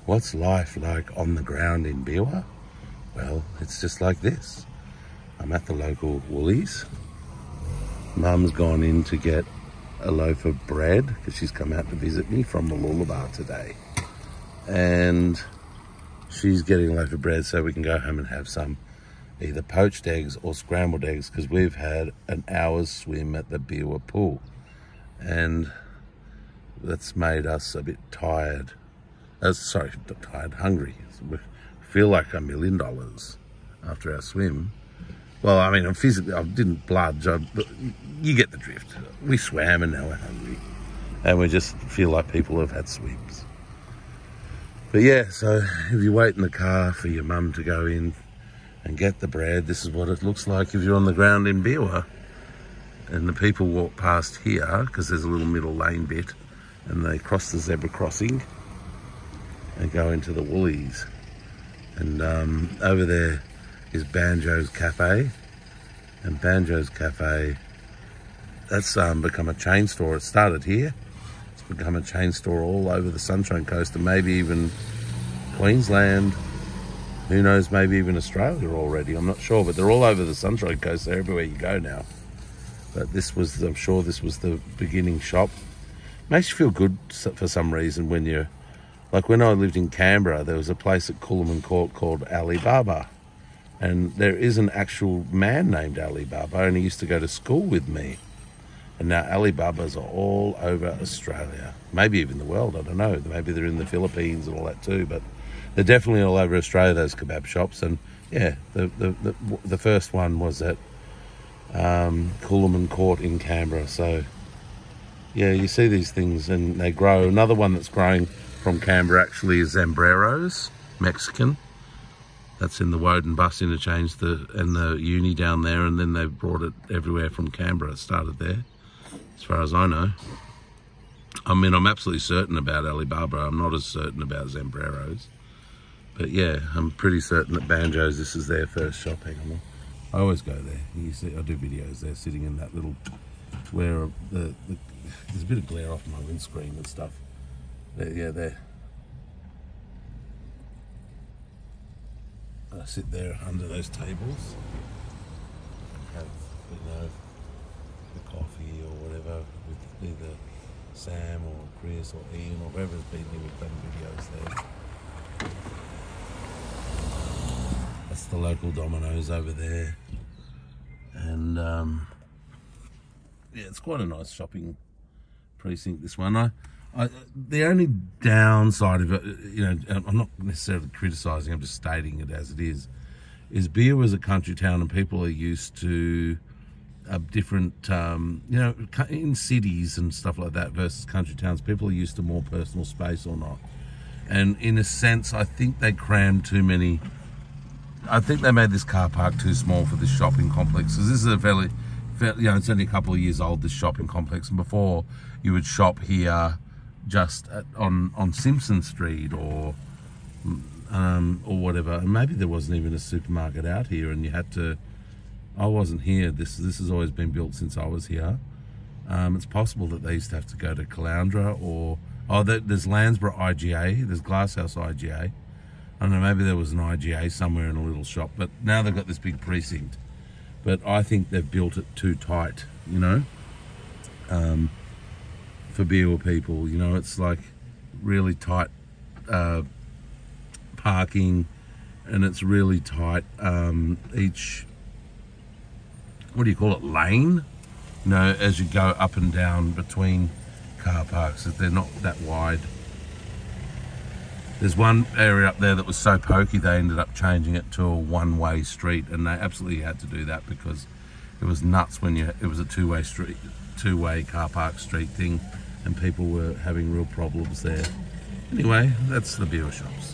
What's life like on the ground in Beerwah? Well, it's just like this. I'm at the local Woolies. Mum's gone in to get a loaf of bread because she's come out to visit me from the lullaby today. And she's getting a loaf of bread so we can go home and have some either poached eggs or scrambled eggs, because we've had an hour's swim at the Beerwah pool. And that's made us a bit tired. Sorry, not tired, hungry. We feel like $1 million after our swim. Well, I mean, I didn't bludge, but you get the drift. We swam and now we're hungry. And we just feel like people have had swims. But yeah, so if you wait in the car for your mum to go in and get the bread, this is what it looks like if you're on the ground in Beerwah. And the people walk past here because there's a little middle lane bit, and they cross the zebra crossing and go into the Woolies. And over there is Banjo's Cafe. And Banjo's Cafe, that's become a chain store. It started here. It's become a chain store all over the Sunshine Coast and maybe even Queensland. Who knows, maybe even Australia already. I'm not sure, but they're all over the Sunshine Coast. They're everywhere you go now. But this was, I'm sure this was the beginning shop. Makes you feel good for some reason when you're, like when I lived in Canberra, there was a place at Coolum Court called Alibaba. And there is an actual man named Alibaba, and he used to go to school with me. And now Alibabas are all over Australia, maybe even the world, I don't know. Maybe they're in the Philippines and all that too, but they're definitely all over Australia, those kebab shops. And yeah, the first one was at Coolum Court in Canberra. So yeah, you see these things and they grow. Another one that's growing from Canberra actually is Zambreros, Mexican. That's in the Woden bus interchange and the uni down there, and then they've brought it everywhere from Canberra. It started there, as far as I know. I mean, I'm absolutely certain about Alibaba. I'm not as certain about Zambreros. But yeah, I'm pretty certain that Banjo's, this is their first shop. Hang on. I always go there. You see, I do videos there, sitting in that little, where there's a bit of glare off my windscreen and stuff. Yeah, there. I sit there under those tables, have, you know, the coffee or whatever with either Sam or Chris or Ian or whoever's been there. We've done videos there. That's the local Domino's over there. And yeah, it's quite a nice shopping precinct, this one. The only downside of it, you know, I'm not necessarily criticising, I'm just stating it as it is Beerwah is a country town and people are used to different, you know, in cities and stuff like that versus country towns, people are used to more personal space or not. And in a sense, I think they crammed too many. I think they made this car park too small for this shopping complex. Because this is a fairly, you know, it's only a couple of years old, this shopping complex. And before, you would shop here just on Simpson Street or whatever. And maybe there wasn't even a supermarket out here, and you had to. I wasn't here. This has always been built since I was here. It's possible that they used to have to go to Caloundra or there's Landsborough IGA. There's Glasshouse IGA. I don't know, maybe there was an IGA somewhere in a little shop, but now they've got this big precinct. But I think they've built it too tight, you know, for Beerwah people. You know, it's like really tight parking, and it's really tight each, what do you call it, lane? You know, as you go up and down between car parks, that they're not that wide. There's one area up there that was so pokey they ended up changing it to a one-way street, and they absolutely had to do that because it was nuts when it was a two-way car park street thing, and people were having real problems there. Anyway, that's the Beerwah shops.